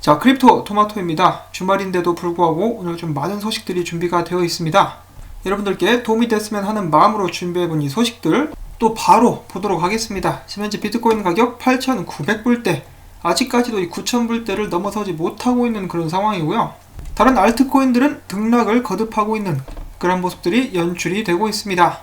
자, 크립토 토마토입니다. 주말인데도 불구하고 오늘 좀 많은 소식들이 준비가 되어 있습니다. 여러분들께 도움이 됐으면 하는 마음으로 준비해본 이 소식들 또 바로 보도록 하겠습니다. 지금 현재 비트코인 가격 8,900불대, 아직까지도 이 9,000불대를 넘어서지 못하고 있는 그런 상황이고요. 다른 알트코인들은 등락을 거듭하고 있는 그런 모습들이 연출이 되고 있습니다.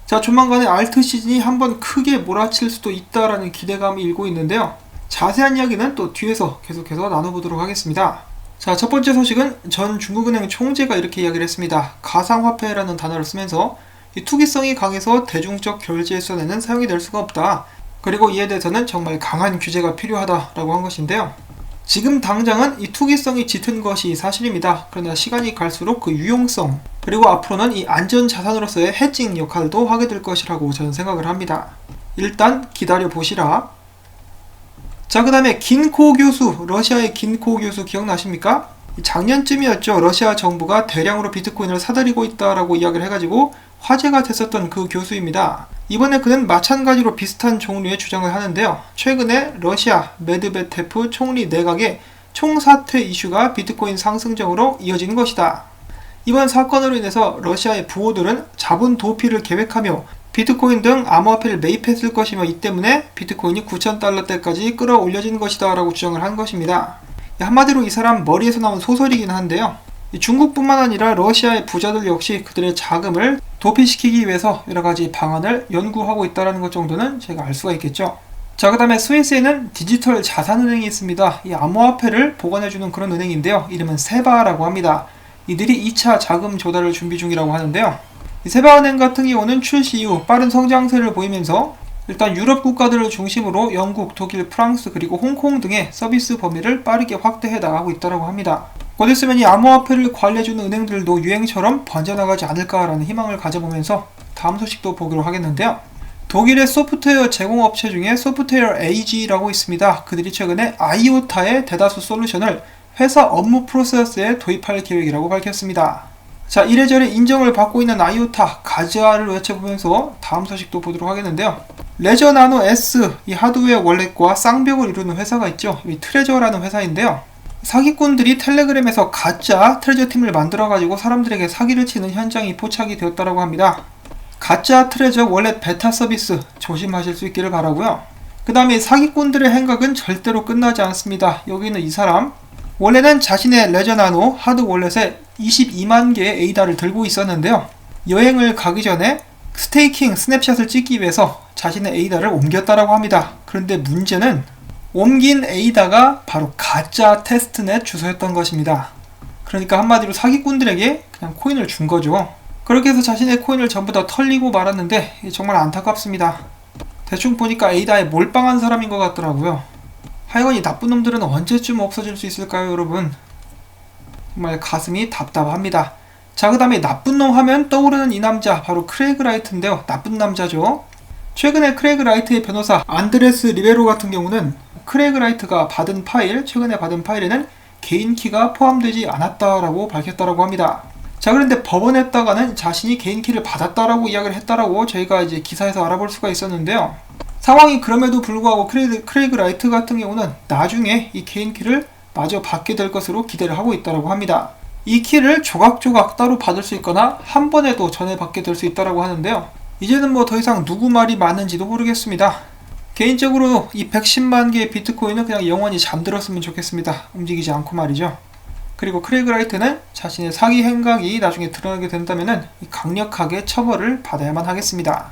자, 조만간에 알트 시즌이 한번 크게 몰아칠 수도 있다라는 기대감이 일고 있는데요. 자세한 이야기는 또 뒤에서 계속해서 나눠보도록 하겠습니다. 자, 첫 번째 소식은 전 중국은행 총재가 이렇게 이야기를 했습니다. 가상화폐라는 단어를 쓰면서 이 투기성이 강해서 대중적 결제 수단에는 사용이 될 수가 없다. 그리고 이에 대해서는 정말 강한 규제가 필요하다라고 한 것인데요. 지금 당장은 이 투기성이 짙은 것이 사실입니다. 그러나 시간이 갈수록 그 유용성, 그리고 앞으로는 이 안전자산으로서의 해칭 역할도 하게 될 것이라고 저는 생각을 합니다. 일단 기다려보시라. 자, 그 다음에 긴코 교수, 러시아의 긴코 교수 기억나십니까? 작년쯤이었죠. 러시아 정부가 대량으로 비트코인을 사들이고 있다라고 이야기를 해가지고 화제가 됐었던 그 교수입니다. 이번에 그는 마찬가지로 비슷한 종류의 주장을 하는데요. 최근에 러시아 메드베테프 총리 내각의 총사퇴 이슈가 비트코인 상승적으로 이어진 것이다. 이번 사건으로 인해서 러시아의 부호들은 자본 도피를 계획하며 비트코인 등 암호화폐를 매입했을 것이며 이 때문에 비트코인이 9,000달러대까지 끌어올려진 것이다 라고 주장을 한 것입니다. 한마디로 이 사람 머리에서 나온 소설이긴 한데요. 중국뿐만 아니라 러시아의 부자들 역시 그들의 자금을 도피시키기 위해서 여러가지 방안을 연구하고 있다는 것 정도는 제가 알 수가 있겠죠. 자, 그 다음에 스위스에는 디지털 자산은행이 있습니다. 이 암호화폐를 보관해주는 그런 은행인데요. 이름은 세바라고 합니다. 이들이 2차 자금 조달을 준비 중이라고 하는데요. 이 세바은행 같은 경우는 출시 이후 빠른 성장세를 보이면서 일단 유럽 국가들을 중심으로 영국, 독일, 프랑스 그리고 홍콩 등의 서비스 범위를 빠르게 확대해 나가고 있다고 합니다. 곧 있으면 이 암호화폐를 관리해주는 은행들도 유행처럼 번져나가지 않을까라는 희망을 가져보면서 다음 소식도 보기로 하겠는데요. 독일의 소프트웨어 제공업체 중에 소프트웨어 AG라고 있습니다. 그들이 최근에 아이오타의 대다수 솔루션을 회사 업무 프로세스에 도입할 계획이라고 밝혔습니다. 자, 이래저래 인정을 받고 있는 아이오타, 가즈아를 외쳐보면서 다음 소식도 보도록 하겠는데요. 레저 나노 S, 이 하드웨어 월렛과 쌍벽을 이루는 회사가 있죠. 이 트레저라는 회사인데요. 사기꾼들이 텔레그램에서 가짜 트레저 팀을 만들어가지고 사람들에게 사기를 치는 현장이 포착이 되었다고 합니다. 가짜 트레저 월렛 베타 서비스 조심하실 수 있기를 바라고요. 그 다음에 사기꾼들의 행각은 절대로 끝나지 않습니다. 여기는 이 사람, 원래는 자신의 레저 나노 하드 월렛에 22만 개의 에이다를 들고 있었는데요. 여행을 가기 전에 스테이킹 스냅샷을 찍기 위해서 자신의 에이다를 옮겼다고 합니다. 그런데 문제는 옮긴 에이다가 바로 가짜 테스트넷 주소였던 것입니다. 그러니까 한마디로 사기꾼들에게 그냥 코인을 준 거죠. 그렇게 해서 자신의 코인을 전부 다 털리고 말았는데 정말 안타깝습니다. 대충 보니까 에이다에 몰빵한 사람인 것 같더라고요. 하여간 이 나쁜 놈들은 언제쯤 없어질 수 있을까요, 여러분? 정말 가슴이 답답합니다. 자, 그 다음에 나쁜 놈 하면 떠오르는 이 남자, 바로 크레이그 라이트인데요. 나쁜 남자죠. 최근에 크레이그 라이트의 변호사 안드레스 리베로 같은 경우는 크레이그 라이트가 최근에 받은 파일에는 개인 키가 포함되지 않았다라고 밝혔다고 합니다. 자, 그런데 법원에다가는 자신이 개인 키를 받았다라고 이야기를 했다라고 저희가 이제 기사에서 알아볼 수가 있었는데요. 상황이 그럼에도 불구하고 크레이그 라이트 같은 경우는 나중에 이 개인 키를 마저 받게 될 것으로 기대를 하고 있다고 합니다. 이 키를 조각조각 따로 받을 수 있거나 한 번에도 전해받게 될 수 있다고 하는데요. 이제는 뭐 더 이상 누구 말이 맞는지도 모르겠습니다. 개인적으로 이 110만 개의 비트코인은 그냥 영원히 잠들었으면 좋겠습니다. 움직이지 않고 말이죠. 그리고 크레이그 라이트는 자신의 사기 행각이 나중에 드러나게 된다면 강력하게 처벌을 받아야만 하겠습니다.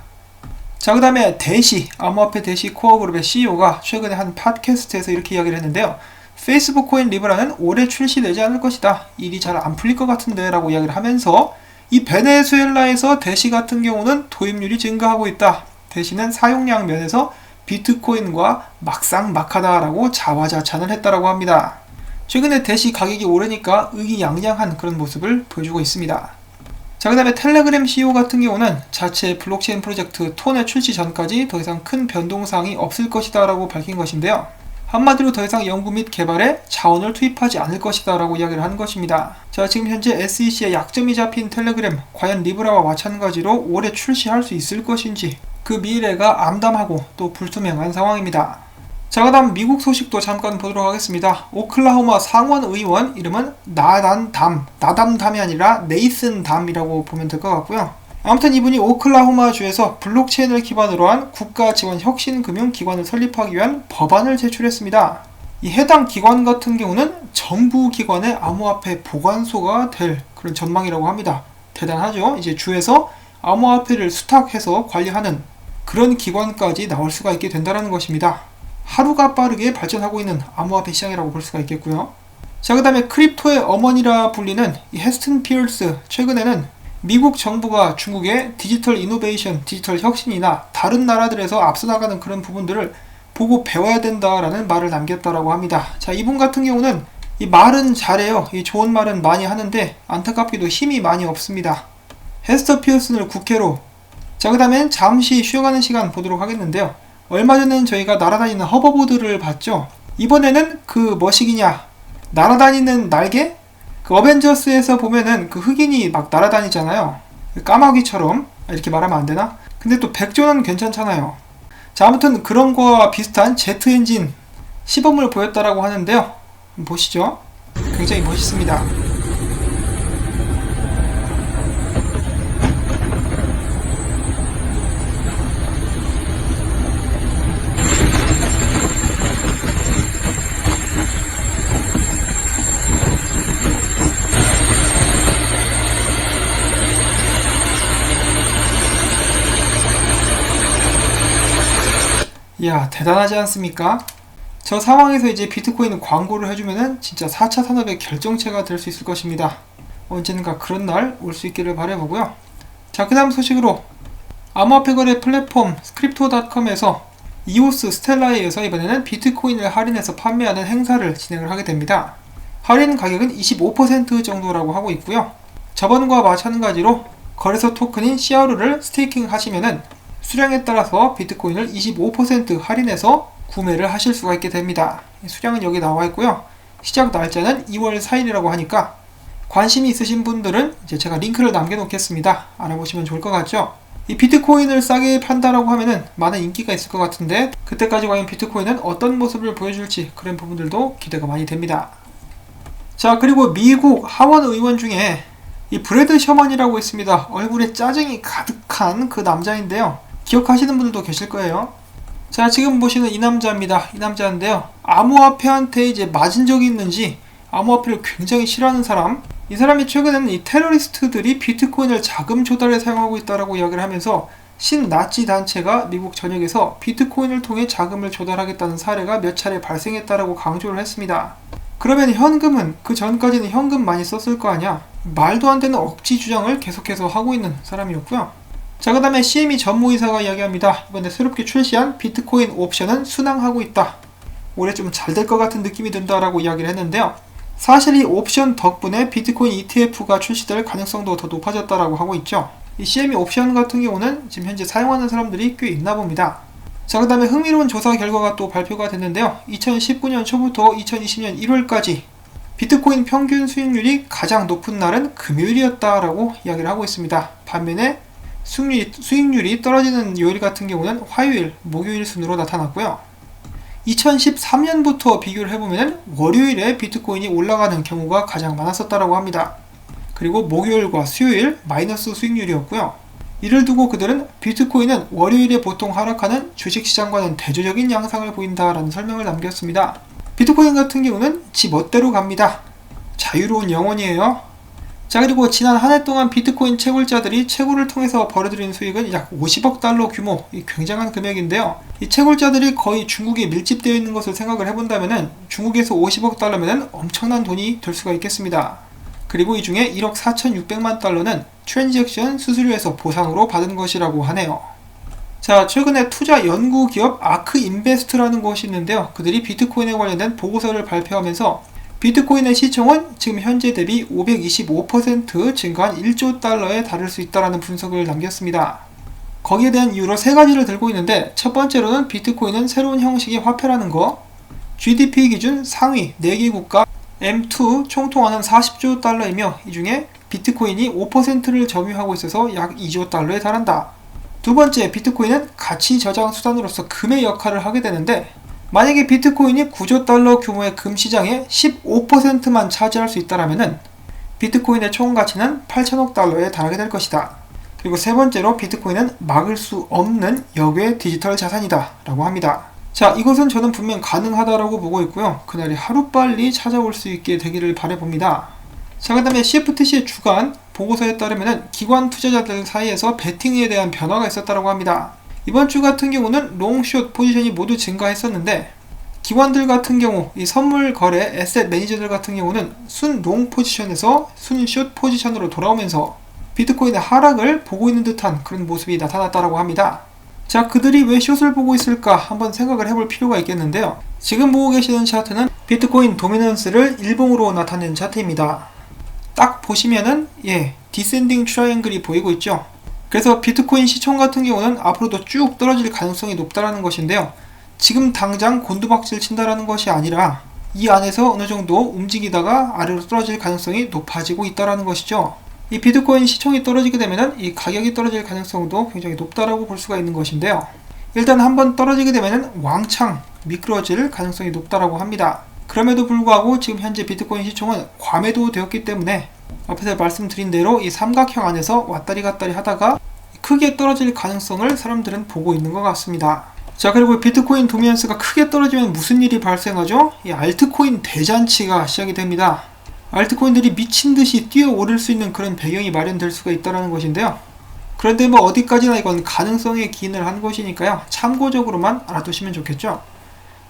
자, 그 다음에 대시, 암호화폐 대시 코어그룹의 CEO가 최근에 한 팟캐스트에서 이렇게 이야기를 했는데요. 페이스북 코인 리브라는 올해 출시되지 않을 것이다. 일이 잘 안 풀릴 것 같은데 라고 이야기를 하면서 이 베네수엘라에서 대시 같은 경우는 도입률이 증가하고 있다. 대시는 사용량 면에서 비트코인과 막상막하다라고 자화자찬을 했다고 합니다. 최근에 대시 가격이 오르니까 의기양양한 그런 모습을 보여주고 있습니다. 자, 그 다음에 텔레그램 CEO 같은 경우는 자체 블록체인 프로젝트 톤의 출시 전까지 더 이상 큰 변동사항이 없을 것이다 라고 밝힌 것인데요. 한마디로 더 이상 연구 및 개발에 자원을 투입하지 않을 것이다 라고 이야기를 한 것입니다. 자, 지금 현재 SEC에 약점이 잡힌 텔레그램, 과연 리브라와 마찬가지로 올해 출시할 수 있을 것인지 그 미래가 암담하고 또 불투명한 상황입니다. 자, 그 다음 미국 소식도 잠깐 보도록 하겠습니다. 오클라호마 상원 의원 이름은 나담담이 아니라 네이슨 담이라고 보면 될 것 같고요. 아무튼 이분이 오클라호마 주에서 블록체인을 기반으로 한 국가 지원 혁신 금융 기관을 설립하기 위한 법안을 제출했습니다. 이 해당 기관 같은 경우는 정부 기관의 암호화폐 보관소가 될 그런 전망이라고 합니다. 대단하죠? 이제 주에서 암호화폐를 수탁해서 관리하는 그런 기관까지 나올 수가 있게 된다는 것입니다. 하루가 빠르게 발전하고 있는 암호화폐 시장이라고 볼 수가 있겠고요. 자, 그 다음에 크립토의 어머니라 불리는 이 헤스튼 피어스, 최근에는 미국 정부가 중국의 디지털 이노베이션, 디지털 혁신이나 다른 나라들에서 앞서 나가는 그런 부분들을 보고 배워야 된다라는 말을 남겼다라고 합니다. 자, 이분 같은 경우는 이 말은 잘해요. 이 좋은 말은 많이 하는데 안타깝게도 힘이 많이 없습니다. 헤스터 피어슨을 국회로. 자, 그 다음엔 잠시 쉬어가는 시간 보도록 하겠는데요. 얼마 전에는 저희가 날아다니는 허버보드를 봤죠. 이번에는 그 뭐시기냐, 날아다니는 날개? 그 어벤져스에서 보면은 그 흑인이 막 날아다니잖아요. 까마귀처럼. 이렇게 말하면 안 되나? 근데 또 백조는 괜찮잖아요. 자, 아무튼 그런 거와 비슷한 제트 엔진 시범을 보였다라고 하는데요. 보시죠. 굉장히 멋있습니다. 이야, 대단하지 않습니까? 저 상황에서 이제 비트코인 광고를 해주면은 진짜 4차 산업의 결정체가 될 수 있을 것입니다. 언젠가 그런 날 올 수 있기를 바라보고요. 자, 그 다음 소식으로 암호화폐 거래 플랫폼 스크립토닷컴에서 이오스 스텔라에 의해서 이번에는 비트코인을 할인해서 판매하는 행사를 진행을 하게 됩니다. 할인 가격은 25% 정도라고 하고 있고요. 저번과 마찬가지로 거래소 토큰인 CRU를 스테이킹 하시면은 수량에 따라서 비트코인을 25% 할인해서 구매를 하실 수가 있게 됩니다. 수량은 여기 나와 있고요. 시작 날짜는 2월 4일이라고 하니까 관심이 있으신 분들은 이제 제가 링크를 남겨놓겠습니다. 알아보시면 좋을 것 같죠? 이 비트코인을 싸게 판다라고 하면은 많은 인기가 있을 것 같은데 그때까지 과연 비트코인은 어떤 모습을 보여줄지 그런 부분들도 기대가 많이 됩니다. 자, 그리고 미국 하원 의원 중에 이 브래드 셔먼이라고 있습니다. 얼굴에 짜증이 가득한 그 남자인데요. 기억하시는 분들도 계실 거예요. 자, 지금 보시는 이 남자입니다. 이 남자인데요. 암호화폐한테 이제 맞은 적이 있는지 암호화폐를 굉장히 싫어하는 사람. 이 사람이 최근에는 이 테러리스트들이 비트코인을 자금 조달에 사용하고 있다라고 이야기를 하면서 신나치 단체가 미국 전역에서 비트코인을 통해 자금을 조달하겠다는 사례가 몇 차례 발생했다라고 강조를 했습니다. 그러면 현금은 그 전까지는 현금 많이 썼을 거 아니야. 말도 안 되는 억지 주장을 계속해서 하고 있는 사람이었고요. 자, 그 다음에 CME 전무이사가 이야기합니다. 이번에 새롭게 출시한 비트코인 옵션은 순항하고 있다. 올해 좀 잘 될 것 같은 느낌이 든다라고 이야기를 했는데요. 사실 이 옵션 덕분에 비트코인 ETF가 출시될 가능성도 더 높아졌다라고 하고 있죠. 이 CME 옵션 같은 경우는 지금 현재 사용하는 사람들이 꽤 있나 봅니다. 자, 그 다음에 흥미로운 조사 결과가 또 발표가 됐는데요. 2019년 초부터 2020년 1월까지 비트코인 평균 수익률이 가장 높은 날은 금요일이었다라고 이야기를 하고 있습니다. 반면에 수익률이 떨어지는 요일 같은 경우는 화요일, 목요일 순으로 나타났고요. 2013년부터 비교를 해보면 월요일에 비트코인이 올라가는 경우가 가장 많았었다라고 합니다. 그리고 목요일과 수요일 마이너스 수익률이었고요. 이를 두고 그들은 비트코인은 월요일에 보통 하락하는 주식시장과는 대조적인 양상을 보인다라는 설명을 남겼습니다. 비트코인 같은 경우는 지 멋대로 갑니다. 자유로운 영혼이에요. 자, 그리고 지난 한 해 동안 비트코인 채굴자들이 채굴을 통해서 벌어들인 수익은 약 50억 달러 규모, 굉장한 금액인데요. 이 채굴자들이 거의 중국에 밀집되어 있는 것을 생각을 해본다면 중국에서 50억 달러면 엄청난 돈이 될 수가 있겠습니다. 그리고 이 중에 1억 4,600만 달러는 트랜잭션 수수료에서 보상으로 받은 것이라고 하네요. 자, 최근에 투자 연구 기업 아크 인베스트라는 것이 있는데요. 그들이 비트코인에 관련된 보고서를 발표하면서 비트코인의 시총은 지금 현재 대비 525% 증가한 1조 달러에 달할 수 있다는 분석을 남겼습니다. 거기에 대한 이유로 세 가지를 들고 있는데 첫 번째로는 비트코인은 새로운 형식의 화폐라는 거, GDP 기준 상위 4개 국가 M2 총통화는 40조 달러이며 이 중에 비트코인이 5%를 점유하고 있어서 약 2조 달러에 달한다. 두 번째, 비트코인은 가치 저장 수단으로서 금의 역할을 하게 되는데 만약에 비트코인이 9조 달러 규모의 금 시장의 15%만 차지할 수 있다라면은 비트코인의 총 가치는 8천억 달러에 달하게 될 것이다. 그리고 세 번째로 비트코인은 막을 수 없는 역의 디지털 자산이다 라고 합니다. 자, 이것은 저는 분명 가능하다라고 보고 있고요. 그날이 하루빨리 찾아올 수 있게 되기를 바라봅니다. 자, 그 다음에 CFTC의 주간 보고서에 따르면 기관 투자자들 사이에서 베팅에 대한 변화가 있었다고 합니다. 이번 주 같은 경우는 롱숏 포지션이 모두 증가했었는데 기관들 같은 경우 이 선물 거래 에셋 매니저들 같은 경우는 순 롱 포지션에서 순 숏 포지션으로 돌아오면서 비트코인의 하락을 보고 있는 듯한 그런 모습이 나타났다고 합니다. 자, 그들이 왜 숏을 보고 있을까 한번 생각을 해볼 필요가 있겠는데요. 지금 보고 계시는 차트는 비트코인 도미넌스를 일봉으로 나타낸 차트입니다. 딱 보시면은 디센딩 트라이앵글이 보이고 있죠. 그래서 비트코인 시총 같은 경우는 앞으로도 쭉 떨어질 가능성이 높다라는 것인데요. 지금 당장 곤두박질 친다라는 것이 아니라 이 안에서 어느 정도 움직이다가 아래로 떨어질 가능성이 높아지고 있다라는 것이죠. 이 비트코인 시총이 떨어지게 되면은 이 가격이 떨어질 가능성도 굉장히 높다라고 볼 수가 있는 것인데요. 일단 한번 떨어지게 되면은 왕창 미끄러질 가능성이 높다라고 합니다. 그럼에도 불구하고 지금 현재 비트코인 시총은 과매도 되었기 때문에 앞에서 말씀드린 대로 이 삼각형 안에서 왔다리 갔다리 하다가 크게 떨어질 가능성을 사람들은 보고 있는 것 같습니다. 자, 그리고 비트코인 도미넌스가 크게 떨어지면 무슨 일이 발생하죠? 이 알트코인 대잔치가 시작이 됩니다. 알트코인들이 미친듯이 뛰어오를 수 있는 그런 배경이 마련될 수가 있다는 것인데요. 그런데 뭐 어디까지나 이건 가능성에 기인을 한 것이니까요. 참고적으로만 알아두시면 좋겠죠.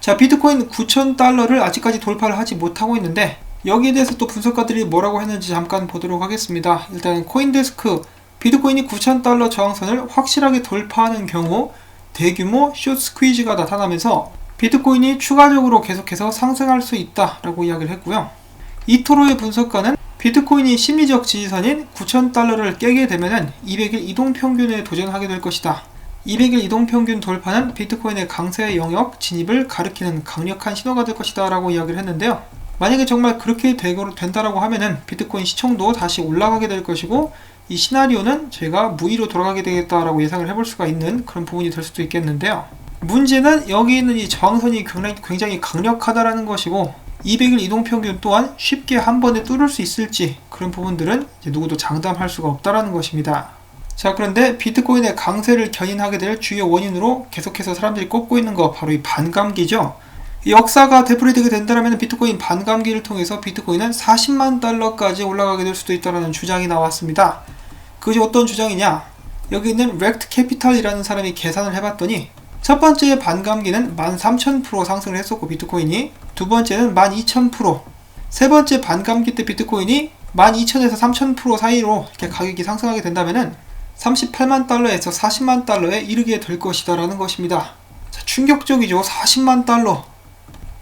자, 비트코인 9,000달러를 아직까지 돌파를 하지 못하고 있는데 여기에 대해서 또 분석가들이 뭐라고 했는지 잠깐 보도록 하겠습니다. 일단 코인데스크 비트코인이 9,000달러 저항선을 확실하게 돌파하는 경우 대규모 숏 스퀴즈가 나타나면서 비트코인이 추가적으로 계속해서 상승할 수 있다라고 이야기를 했고요. 이토로의 분석가는 비트코인이 심리적 지지선인 9,000달러를 깨게 되면은 200일 이동평균에 도전하게 될 것이다. 200일 이동평균 돌파는 비트코인의 강세 영역 진입을 가리키는 강력한 신호가 될 것이다 라고 이야기를 했는데요. 만약에 정말 그렇게 된다라고 하면은 비트코인 시총도 다시 올라가게 될 것이고 이 시나리오는 저희가 무위로 돌아가게 되겠다라고 예상을 해볼 수가 있는 그런 부분이 될 수도 있겠는데요. 문제는 여기 있는 이 저항선이 굉장히 강력하다라는 것이고 200일 이동평균 또한 쉽게 한 번에 뚫을 수 있을지 그런 부분들은 이제 누구도 장담할 수가 없다라는 것입니다. 자, 그런데 비트코인의 강세를 견인하게 될 주요 원인으로 계속해서 사람들이 꼽고 있는 거 바로 이 반감기죠. 이 역사가 되풀이되게 된다면 비트코인 반감기를 통해서 비트코인은 40만 달러까지 올라가게 될 수도 있다는 주장이 나왔습니다. 그것이 어떤 주장이냐? 여기 있는 렉트 캐피탈이라는 사람이 계산을 해봤더니 첫 번째 반감기는 13,000% 상승을 했었고 비트코인이 두 번째는 12,000%, 세 번째 반감기 때 비트코인이 12,000에서 3,000% 사이로 이렇게 가격이 상승하게 된다면은 38만 달러에서 40만 달러에 이르게 될 것이다 라는 것입니다. 자, 충격적이죠. 40만 달러.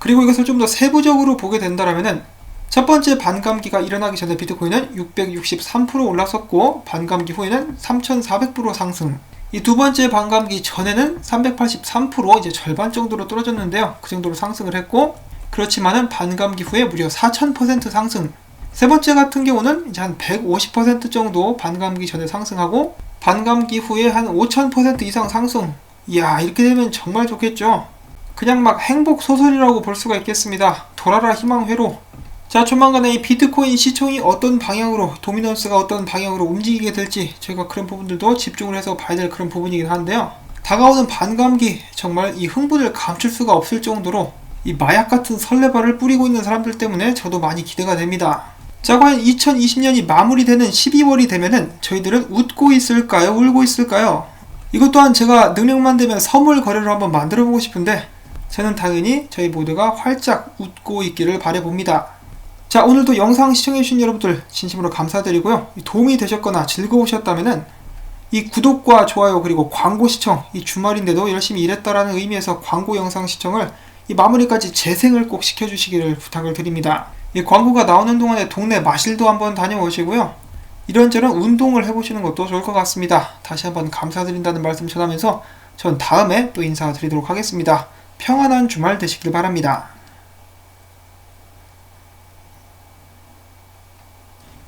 그리고 이것을 좀 더 세부적으로 보게 된다면은 첫 번째 반감기가 일어나기 전에 비트코인은 663% 올랐었고 반감기 후에는 3,400% 상승. 이 두 번째 반감기 전에는 383% 이제 절반 정도로 떨어졌는데요. 그 정도로 상승을 했고 그렇지만은 반감기 후에 무려 4,000% 상승. 세 번째 같은 경우는 이제 한 150% 정도 반감기 전에 상승하고 반감기 후에 한 5,000% 이상 상승. 이야, 이렇게 되면 정말 좋겠죠. 그냥 막 행복 소설이라고 볼 수가 있겠습니다. 돌아라 희망회로. 자, 조만간에 이 비트코인 시총이 어떤 방향으로, 도미넌스가 어떤 방향으로 움직이게 될지 저희가 그런 부분들도 집중을 해서 봐야 될 그런 부분이긴 한데요. 다가오는 반감기, 정말 이 흥분을 감출 수가 없을 정도로 이 마약 같은 설레발을 뿌리고 있는 사람들 때문에 저도 많이 기대가 됩니다. 자, 과연 2020년이 마무리되는 12월이 되면은 저희들은 웃고 있을까요? 울고 있을까요? 이것 또한 제가 능력만 되면 선물 거래를 한번 만들어 보고 싶은데 저는 당연히 저희 모두가 활짝 웃고 있기를 바라봅니다. 자, 오늘도 영상 시청해주신 여러분들 진심으로 감사드리고요. 도움이 되셨거나 즐거우셨다면은 이 구독과 좋아요 그리고 광고 시청, 이 주말인데도 열심히 일했다라는 의미에서 광고 영상 시청을 이 마무리까지 재생을 꼭 시켜주시기를 부탁을 드립니다. 이 광고가 나오는 동안에 동네 마실도 한번 다녀오시고요. 이런저런 운동을 해보시는 것도 좋을 것 같습니다. 다시 한번 감사드린다는 말씀 전하면서 전 다음에 또 인사드리도록 하겠습니다. 평안한 주말 되시길 바랍니다.